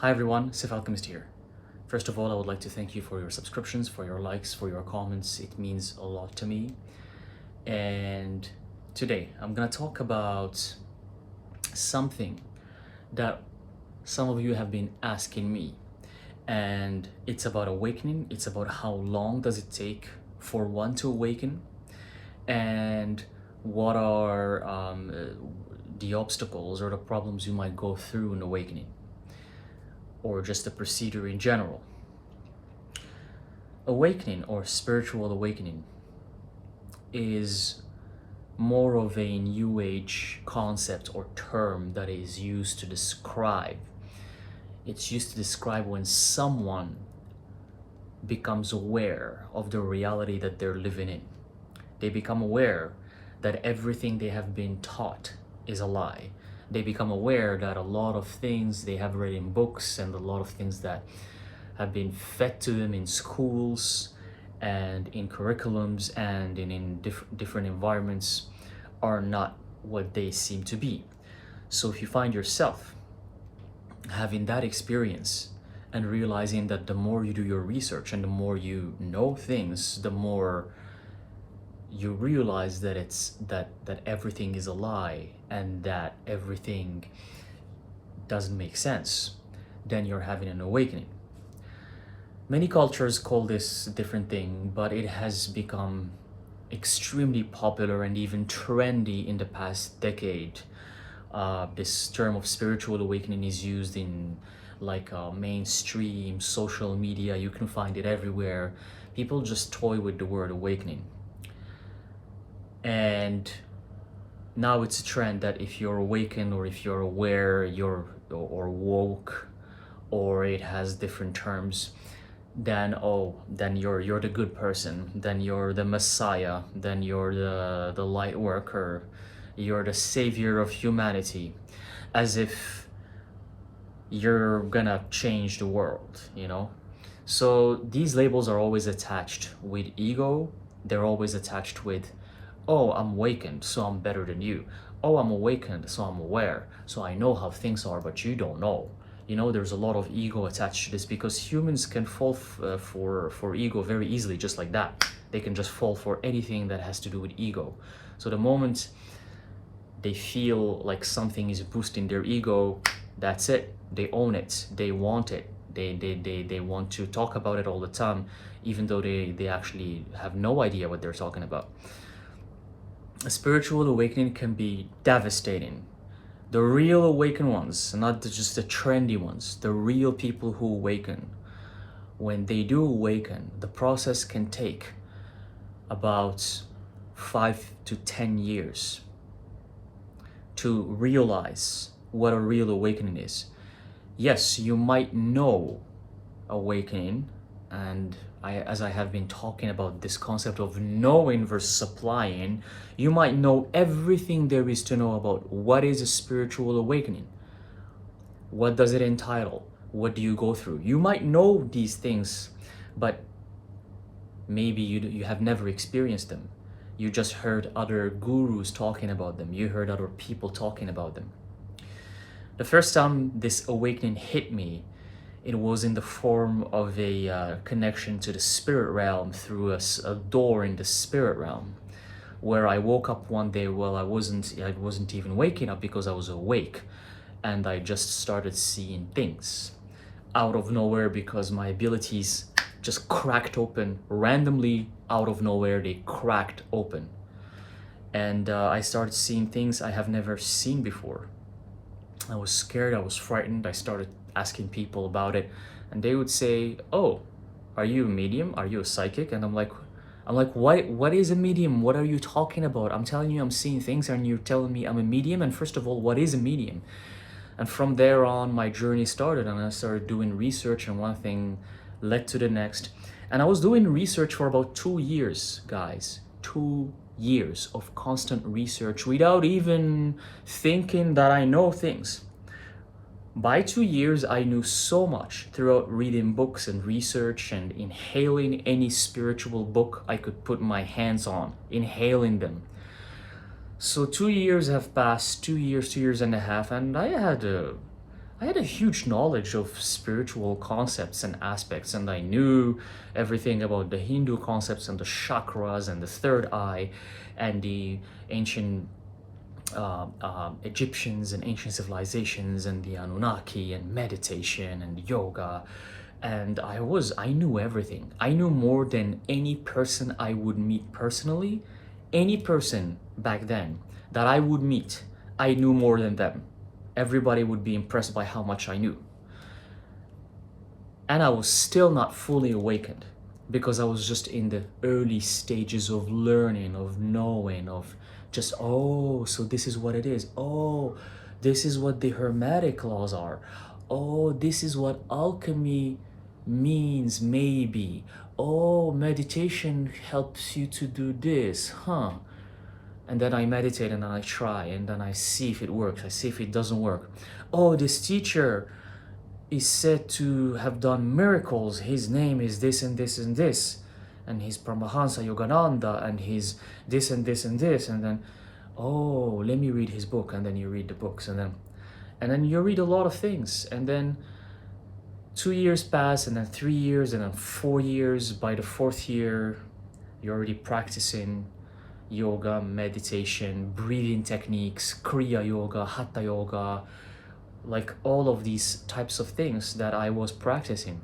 Hi everyone, Alchemist here. First of all, I would like to thank you for your subscriptions, for your likes, for your comments. It means a lot to me. And today I'm gonna talk about something that some of you have been asking me. And it's about awakening. It's about how long does it take for one to awaken, and what are the obstacles or the problems you might go through in awakening, or just the procedure in general. Awakening or spiritual awakening is more of a new age concept or term that is used to describe. It's used to describe when someone becomes aware of the reality that they're living in. They become aware that everything they have been taught is a lie. They become aware that a lot of things they have read in books and a lot of things that have been fed to them in schools and in curriculums and in different environments are not what they seem to be. So if you find yourself having that experience and realizing that the more you do your research and the more you know things, the more you realize that that everything is a lie and that everything doesn't make sense, then you're having an awakening. Many cultures call this a different thing, but it has become extremely popular and even trendy in the past decade. This term of spiritual awakening is used in mainstream social media. You can find it everywhere. People just toy with the word awakening. And now it's a trend that if you're awakened or if you're aware, or woke, or it has different terms, then you're the good person, then you're the messiah, then you're the light worker, you're the savior of humanity, as if you're gonna change the world, you know? So these labels are always attached with ego. They're always attached with, oh, I'm awakened, so I'm better than you. Oh, I'm awakened, so I'm aware, so I know how things are, but you don't know. You know, there's a lot of ego attached to this because humans can fall for ego very easily, just like that. They can just fall for anything that has to do with ego. So the moment they feel like something is boosting their ego, that's it. They own it. They want it. They want to talk about it all the time, even though they actually have no idea what they're talking about. A spiritual awakening can be devastating. The real awakened ones, not just the trendy ones, the real people who awaken, when they do awaken, the process can take about 5 to 10 years to realize what a real awakening is. Yes, you might know awakening, and as I have been talking about this concept of knowing versus applying, you might know everything there is to know about what is a spiritual awakening. What does it entitle? What do you go through? You might know these things, but maybe you have never experienced them. You just heard other gurus talking about them. You heard other people talking about them. The first time this awakening hit me, it was in the form of a connection to the spirit realm through a door in the spirit realm, where I woke up one day. Well, I wasn't even waking up because I was awake, and I just started seeing things out of nowhere because my abilities just cracked open randomly. Out of nowhere, they cracked open, and I started seeing things I have never seen before. I was scared, I was frightened. I started asking people about it, and they would say, "Oh, are you a medium? Are you a psychic?" And I'm like, what is a medium? What are you talking about? I'm telling you I'm seeing things and you're telling me I'm a medium? And first of all, what is a medium? And from there on, my journey started, and I started doing research, and one thing led to the next. And I was doing research for about 2 years, guys. 2 years of constant research without even thinking that I know things. By 2 years, I knew so much throughout reading books and research and inhaling any spiritual book I could put my hands on, inhaling them. So 2 years have passed, 2 years and a half, and I had a huge knowledge of spiritual concepts and aspects, and I knew everything about the Hindu concepts and the chakras and the third eye and the ancient Egyptians and ancient civilizations and the Anunnaki and meditation and yoga. And I knew everything. I knew more than any person I would meet personally. Any person back then that I would meet, I knew more than them. Everybody would be impressed by how much I knew. And I was still not fully awakened because I was just in the early stages of learning, of knowing, of just, oh, so this is what it is. Oh, this is what the Hermetic laws are. Oh, this is what alchemy means, maybe. Oh, meditation helps you to do this, huh? And then I meditate and then I try and then I see if it works. I see if it doesn't work. Oh, this teacher is said to have done miracles. His name is this and this and this. And he's Paramahansa Yogananda and he's this and this and this. And then, oh, let me read his book. And then you read the books and then you read a lot of things. And then 2 years pass and then 3 years and then 4 years. By the 4th year, you're already practicing yoga, meditation, breathing techniques, Kriya Yoga, Hatha Yoga, like all of these types of things that I was practicing.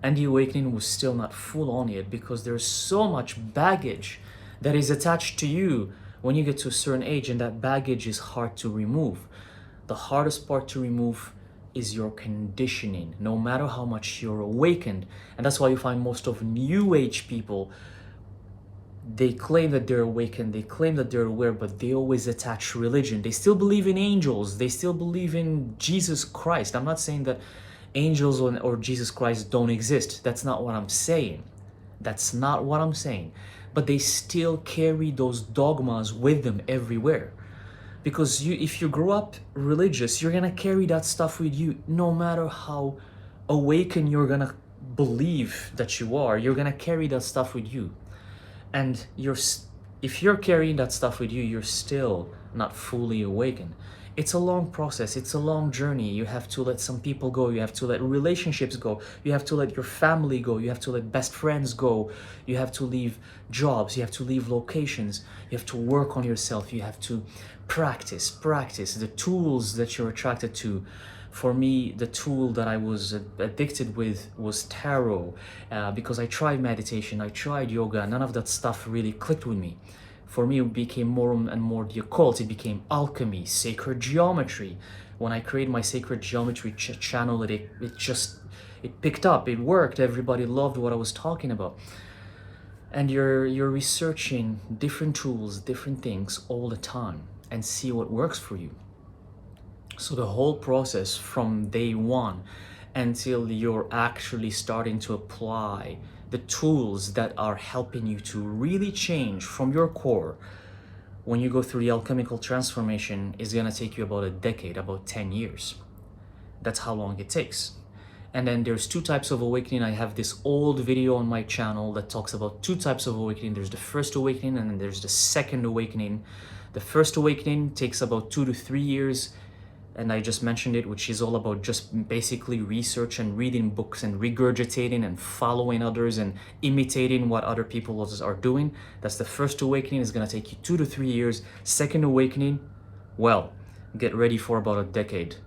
And the awakening was still not full on yet because there's so much baggage that is attached to you when you get to a certain age, and that baggage is hard to remove. The hardest part to remove is your conditioning, no matter how much you're awakened. And that's why you find most of New Age people, they claim that they're awakened, they claim that they're aware, but they always attach religion. They still believe in angels, they still believe in Jesus Christ. I'm not saying that angels or Jesus Christ don't exist. That's not what I'm saying. That's not what I'm saying. But they still carry those dogmas with them everywhere. Because if you grow up religious, you're gonna carry that stuff with you no matter how awakened you're gonna believe that you are. You're gonna carry that stuff with you. And if you're carrying that stuff with you, you're still not fully awakened. It's a long process. It's a long journey. You have to let some people go. You have to let relationships go. You have to let your family go. You have to let best friends go. You have to leave jobs. You have to leave locations. You have to work on yourself. You have to practice the tools that you're attracted to. For me, the tool that I was addicted with was tarot, because I tried meditation, I tried yoga, none of that stuff really clicked with me. For me, it became more and more the occult. It became alchemy, sacred geometry. When I created my sacred geometry channel, it picked up, it worked, everybody loved what I was talking about. And you're researching different tools, different things all the time and see what works for you. So the whole process from day one until you're actually starting to apply the tools that are helping you to really change from your core, when you go through the alchemical transformation, is gonna take you about a decade, about 10 years. That's how long it takes. And then there's 2 types of awakening. I have this old video on my channel that talks about 2 types of awakening. There's the first awakening and then there's the second awakening. The first awakening takes about 2 to 3 years. And I just mentioned it, which is all about just basically research and reading books and regurgitating and following others and imitating what other people are doing. That's the first awakening. It's gonna take you 2 to 3 years. Second awakening, well, get ready for about a decade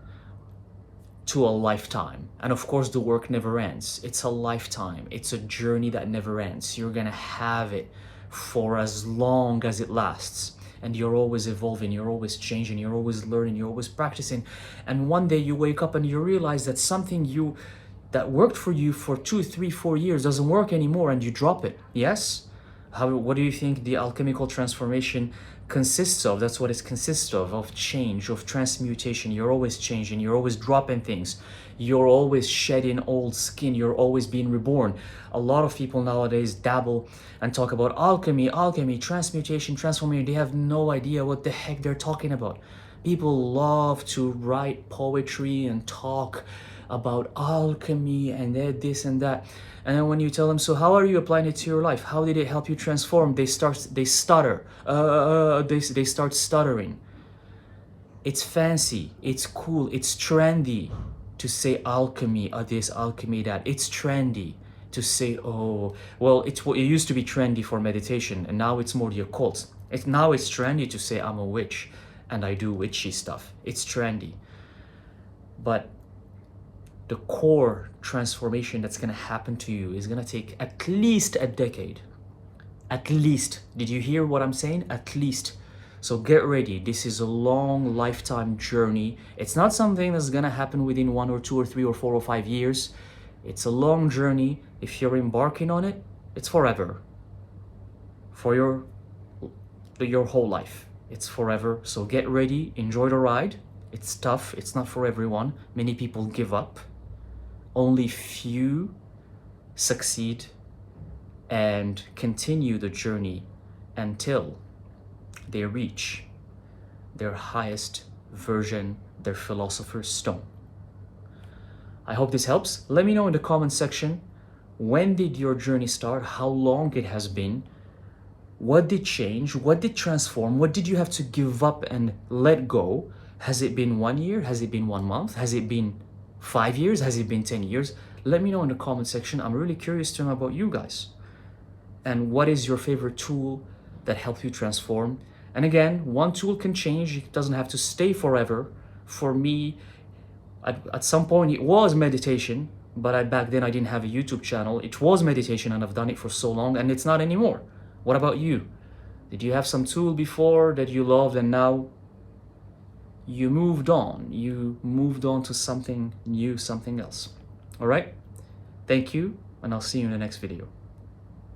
to a lifetime. And of course, the work never ends. It's a lifetime. It's a journey that never ends. You're gonna have it for as long as it lasts. And you're always evolving, you're always changing, you're always learning, you're always practicing. And one day you wake up and you realize that something that worked for you for 2, 3, 4 years doesn't work anymore, and you drop it. Yes? What do you think the alchemical transformation consists of? That's what it consists of change, of transmutation. You're always changing, you're always dropping things. You're always shedding old skin, you're always being reborn. A lot of people nowadays dabble and talk about alchemy, transmutation, transformation. They have no idea what the heck they're talking about. People love to write poetry and talk about alchemy and this and that. And then when you tell them, so how are you applying it to your life? How did it help you transform? They stutter. They start stuttering. It's fancy, it's cool, it's trendy to say alchemy, this, alchemy, that. It's trendy to say, oh, well, it used to be trendy for meditation, and now it's more the occult. Now it's trendy to say I'm a witch and I do witchy stuff. It's trendy. But the core transformation that's gonna happen to you is gonna take at least a decade. At least. Did you hear what I'm saying? At least. So get ready. This is a long lifetime journey. It's not something that's gonna happen within 1 or 2 or 3 or 4 or 5 years. It's a long journey. If you're embarking on it, it's forever. For your whole life. It's forever. So get ready. Enjoy the ride. It's tough. It's not for everyone. Many people give up. Only few succeed and continue the journey until they reach their highest version, their philosopher's stone. I hope this helps. Let me know in the comment section, when did your journey start? How long it has been? What did change? What did transform? What did you have to give up and let go? Has it been 1 year? Has it been 1 month? Has it been 5 years? Has it been 10 years? Let me know in the comment section. I'm really curious to know about you guys. And what is your favorite tool that helped you transform? And again, one tool can change. It doesn't have to stay forever. For me, at some point it was meditation, but back then I didn't have a YouTube channel. It was meditation and I've done it for so long, and it's not anymore. What about you? Did you have some tool before that you loved and now you moved on? You moved on to something new, something else. All right? Thank you, and I'll see you in the next video.